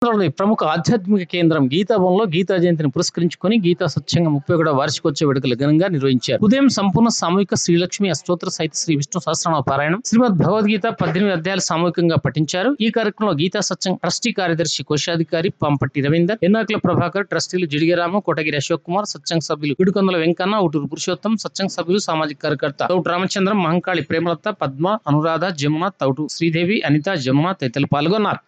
ప్రముఖ ఆధ్యాత్మిక కేంద్రం గీతాభవన్లో గీతా జయంతిని పురస్కరించుకొని గీతా సత్సంగం 31వ వార్షికోత్సవ వేడుకలు ఘనంగా నిర్వహించారు. ఉదయం సంపూర్ణ సామూహిక శ్రీలక్ష్మి అష్టోత్తర సహిత శ్రీ విష్ణు సహస్రనామ పారాయణం, శ్రీమద్ భగవద్గీత 18 అధ్యాయాలు సామూహికంగా పఠించారు. ఈ కార్యక్రమంలో గీతా సత్సంగ్ ట్రస్టీ కార్యదర్శి కోశాధికారి పంపట్టి రవీందర్, ఎన్నాకుల ప్రభాకర్, ట్రస్టీలు జిడిగిరాము, కోటగిరి అశోక్ కుమార్, సత్సంగ్ సభ్యులు విడుకొందల వెంకన్న, ఊటూరు పురుషోత్తం, సత్సంగ్ సభ్యులు సామాజిక కార్యకర్త తౌటు రామచంద్రం, మహంకాళి ప్రేమలత, పద్మ, అనురాధ, జమున, తౌటు శ్రీదేవి, అనిత, జమున తదితరులు పాల్గొన్నారు.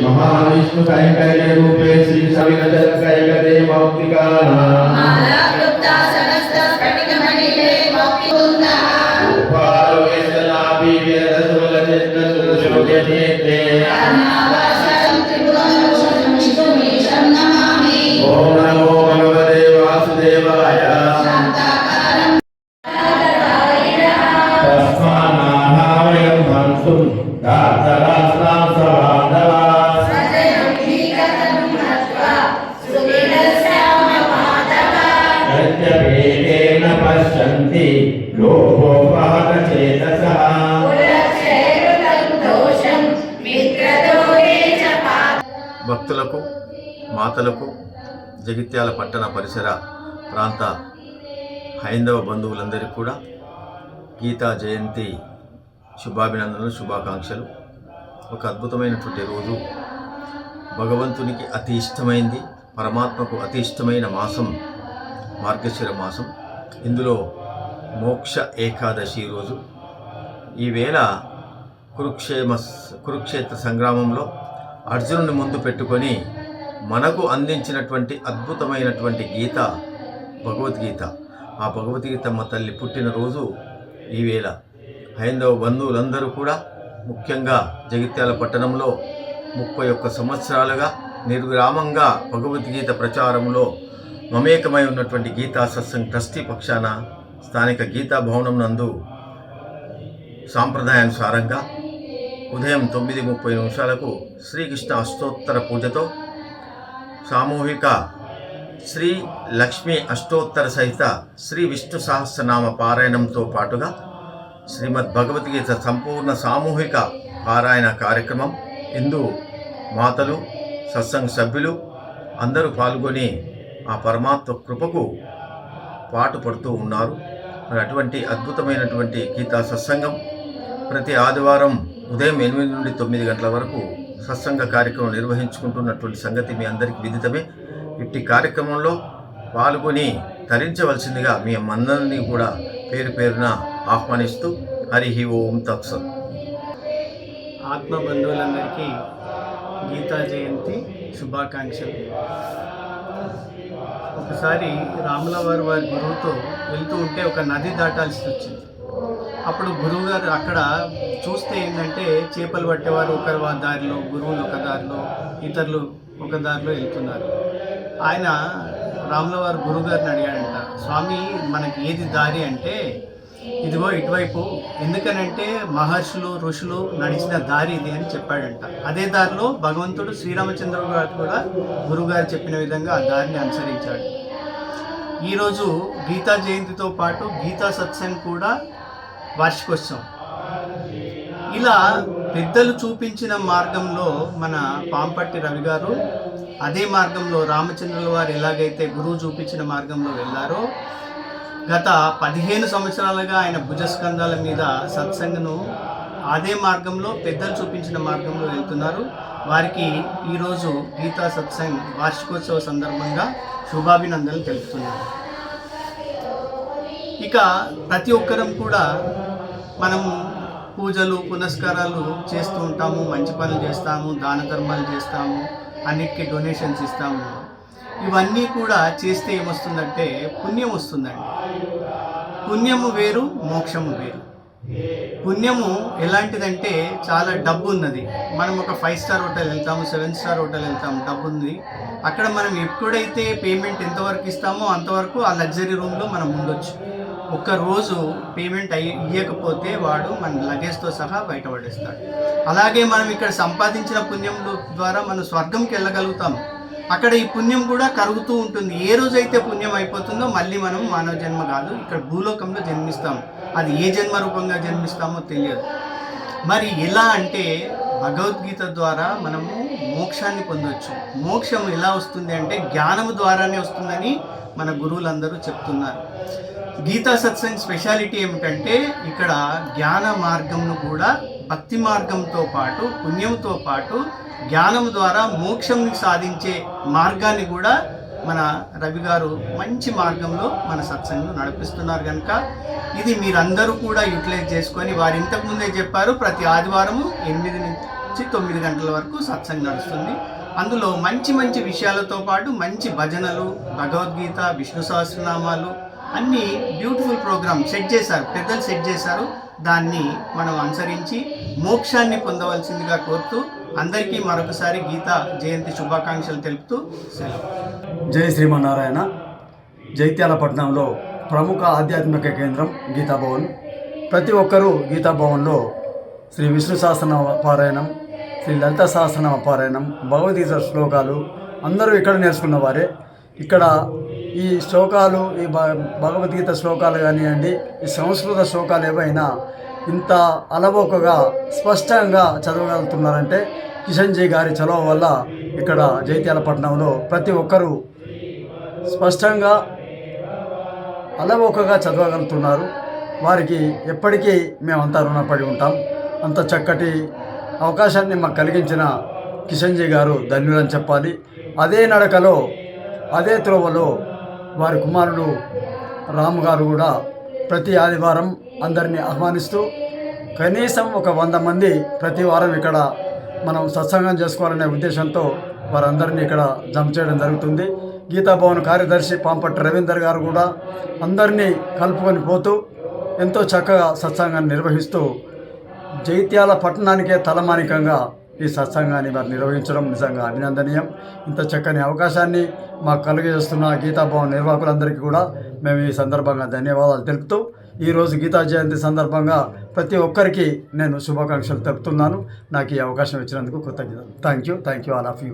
महाविष्णु कैकर्य रूपे श्री सविनदर कैकदे मौक्तिकाना ओम नमो भगवते वासुदेवाय तस्मान्नाहवयं हंसुं दातरास्नां सबान्धवा सत्यभेदेन पश्यन्ति लोभोपहतचेतसः భక్తులకు, మాతలకు, జగిత్యాల పట్టణ పరిసర ప్రాంత హైందవ బంధువులందరికీ కూడా గీతా జయంతి శుభాభినందనలు, శుభాకాంక్షలు. ఒక అద్భుతమైనటువంటి రోజు, భగవంతునికి అతి ఇష్టమైంది, పరమాత్మకు అతి ఇష్టమైన మాసం మార్గశిర మాసం. ఇందులో మోక్ష ఏకాదశి రోజు. ఈవేళ కురుక్షేత్ర సంగ్రామంలో అర్జునుని ముందు పెట్టుకొని మనకు అందించినటువంటి అద్భుతమైనటువంటి గీత భగవద్గీత. ఆ భగవద్గీతమ్మ తల్లి పుట్టినరోజు ఈవేళ. హైందవ బంధువులందరూ కూడా ముఖ్యంగా జగిత్యాల పట్టణంలో 31 సంవత్సరాలుగా నిర్విరామంగా భగవద్గీత ప్రచారంలో మమేకమై ఉన్నటువంటి గీతా సత్సంగ్ ట్రస్టీ పక్షాన స్థానిక గీతా భవనం నందు సాంప్రదాయానుసారంగా ఉదయం 9:30 శ్రీకృష్ణ అష్టోత్తర పూజతో సామూహిక శ్రీ లక్ష్మీ అష్టోత్తర సహిత శ్రీ విష్ణు సహస్రనామ పారాయణంతో పాటుగా శ్రీమద్ భగవద్గీత సంపూర్ణ సామూహిక పారాయణ కార్యక్రమం. ఇందు మాతలు, సత్సంగ సభ్యులు అందరూ పాల్గొని ఆ పరమాత్మ కృపకు పాటుపడుతూ ఉన్నారు. మరి అటువంటి అద్భుతమైనటువంటి గీతా సత్సంగం ప్రతి ఆదివారం ఉదయం 8 నుండి 9 గంటల వరకు సత్సంగ కార్యక్రమం నిర్వహించుకుంటున్నటువంటి సంగతి మీ అందరికీ విదితమే. ఇట్టి కార్యక్రమంలో పాల్గొని తరించవలసిందిగా మీ అందరినీ కూడా పేరు పేరున ఆహ్వానిస్తూ హరి ఓం తత్సత్. ఆత్మ బంధువులందరికీ గీతా జయంతి శుభాకాంక్షలు. ఒకసారి రాములవారి గురువుతో వెళ్తూ ఉంటే ఒక నది దాటాల్సి వచ్చింది. అప్పుడు గురువుగారు అక్కడ చూస్తే ఏంటంటే చేపలు పట్టేవారు ఒక దారిలో, గురువులు ఒక దారిలో, ఇతరులు ఒక దారిలో వెళ్తున్నారు. ఆయన రాములవారి గురువుగారిని అడిగాడంట, స్వామి మనకి ఏది దారి అంటే ఇదిగో ఇటువైపు, ఎందుకనంటే మహర్షులు ఋషులు నడిచిన దారి ఇది అని చెప్పాడంట. అదే దారిలో భగవంతుడు శ్రీరామచంద్రుడు గారు కూడా గురువుగారు చెప్పిన విధంగా ఆ దారిని అనుసరించాడు. ఈరోజు గీతా జయంతితో పాటు గీతా సత్సంగ్ కూడా వార్షికోత్సవం. ఇలా పెద్దలు చూపించిన మార్గంలో మన పాంపట్టి రవి గారు అదే మార్గంలో రామచంద్రుల వారు ఎలాగైతే గురువు చూపించిన మార్గంలో వెళ్ళారో గత 15 సంవత్సరాలుగా ఆయన భుజస్కంధాల మీద సత్సంగను అదే మార్గంలో పెద్దలు చూపించిన మార్గంలో వెళ్తున్నారు. వారికి ఈరోజు గీతా సత్సంగ్ వార్షికోత్సవ సందర్భంగా శుభాభినందనలు తెలుపుతున్నారు. ఇక ప్రతి ఒక్కరం కూడా మనము పూజలు పునస్కారాలు చేస్తూ ఉంటాము, మంచి పనులు చేస్తాము, దాన ధర్మాలు చేస్తాము, అన్నిటికీ డొనేషన్స్ ఇస్తాము. ఇవన్నీ కూడా చేస్తే ఏమొస్తుందంటే పుణ్యం వస్తుందండి. పుణ్యము వేరు, మోక్షము వేరు. పుణ్యము ఎలాంటిదంటే చాలా డబ్బు ఉన్నది. మనం ఒక 5 స్టార్ హోటల్ వెళ్తాము, 7 స్టార్ హోటల్ వెళ్తాము, డబ్బు ఉంది. అక్కడ మనం ఎప్పుడైతే పేమెంట్ ఎంతవరకు ఇస్తామో అంతవరకు ఆ లగ్జరీ రూమ్లో మనం ఉండొచ్చు. ఒక్కరోజు పేమెంట్ ఇవ్వకపోతే వాడు మన లగేజ్తో సహా బయటపడేస్తాడు. అలాగే మనం ఇక్కడ సంపాదించిన పుణ్యం ద్వారా మనం స్వర్గంకి వెళ్ళగలుగుతాం. అక్కడ ఈ పుణ్యం కూడా కరుగుతూ ఉంటుంది. ఏ రోజైతే పుణ్యం అయిపోతుందో మళ్ళీ మనం మానవ జన్మ కాదు, ఇక్కడ భూలోకంలో జన్మిస్తాం. అది ఏ జన్మ రూపంగా జన్మిస్తామో తెలియదు. మరి ఎలా అంటే భగవద్గీత ద్వారా మనము మోక్షాన్ని పొందవచ్చు. మోక్షం ఎలా వస్తుంది అంటే జ్ఞానము ద్వారానే వస్తుందని మన గురువులందరూ చెప్తున్నారు. గీతా సత్సంగ్ స్పెషాలిటీ ఏమిటంటే ఇక్కడ జ్ఞాన మార్గంను కూడా భక్తి మార్గంతో పాటు పుణ్యంతో పాటు జ్ఞానం ద్వారా మోక్షం సాధించే మార్గాన్ని కూడా మన రవి గారు మంచి మార్గంలో మన సత్సంగం నడిపిస్తున్నారు. కనుక ఇది మీరందరూ కూడా యూటిలైజ్ చేసుకొని, వారు ఇంతకుముందే చెప్పారు ప్రతి ఆదివారము 8 నుంచి 9 గంటల వరకు సత్సంగం నడుస్తుంది. అందులో మంచి మంచి విషయాలతో పాటు మంచి భజనలు, భగవద్గీత, విష్ణు సహస్రనామాలు అన్నీ బ్యూటిఫుల్ ప్రోగ్రామ్ సెట్ చేశారు, పెద్దలు సెట్ చేశారు. దాన్ని మనం అనుసరించి మోక్షాన్ని పొందవలసిందిగా కోరుతూ అందరికీ మరొకసారి గీతా జయంతి శుభాకాంక్షలు తెలుపుతూ సెలవు. జై శ్రీమన్నారాయణ. జైత్యాల పట్టణంలో ప్రముఖ ఆధ్యాత్మిక కేంద్రం గీతాభవన్. ప్రతి ఒక్కరూ గీతాభవన్లో శ్రీ విష్ణు సహస్రనామ పారాయణం, శ్రీ లలిత సహస్రనామ పారాయణం, భగవద్గీత శ్లోకాలు అందరూ ఇక్కడ నేర్చుకున్న వారే. ఇక్కడ ఈ శ్లోకాలు, ఈ భగవద్గీత శ్లోకాలు కానివ్వండి, ఈ సంస్కృత శ్లోకాలు ఏవైనా ఇంత అలవోకగా స్పష్టంగా చదవగలుగుతున్నారంటే కిషన్జీ గారి చలవ వల్ల ఇక్కడ జైత్యాల పట్టణంలో ప్రతి ఒక్కరూ స్పష్టంగా అలవోకగా చదవగలుగుతున్నారు. వారికి ఎప్పటికీ మేమంతా రుణపడి ఉంటాం. అంత చక్కటి అవకాశాన్ని మాకు కలిగించిన కిషన్జీ గారు ధన్యులని చెప్పాలి. అదే నడకలో, అదే త్రోవలో వారి కుమారుడు రాము గారు కూడా ప్రతి ఆదివారం అందరినీ ఆహ్వానిస్తూ కనీసం ఒక 100 మంది ప్రతి వారం ఇక్కడ మనం సత్సంగం చేసుకోవాలనే ఉద్దేశంతో వారందరినీ ఇక్కడ జమ చేయడం జరుగుతుంది. గీతాభవన్ కార్యదర్శి పాంపట్టి రవీందర్ గారు కూడా అందరినీ కలుపుకొని పోతూ ఎంతో చక్కగా సత్సంగాన్ని నిర్వహిస్తూ జైత్యాల పట్టణానికే తలమానికంగా ఈ సత్సంగాన్ని వారు నిర్వహించడం నిజంగా అభినందనీయం. ఇంత చక్కని అవకాశాన్ని మాకు కలుగజేస్తున్న గీతాభవన్ నిర్వాహకులందరికీ కూడా మేము ఈ సందర్భంగా ధన్యవాదాలు తెలుపుతూ ఈరోజు గీతా జయంతి సందర్భంగా ప్రతి ఒక్కరికి నేను శుభాకాంక్షలు తెలుపుతున్నాను. నాకు ఈ అవకాశం ఇచ్చినందుకు కృతజ్ఞతలు. Thank you all of you.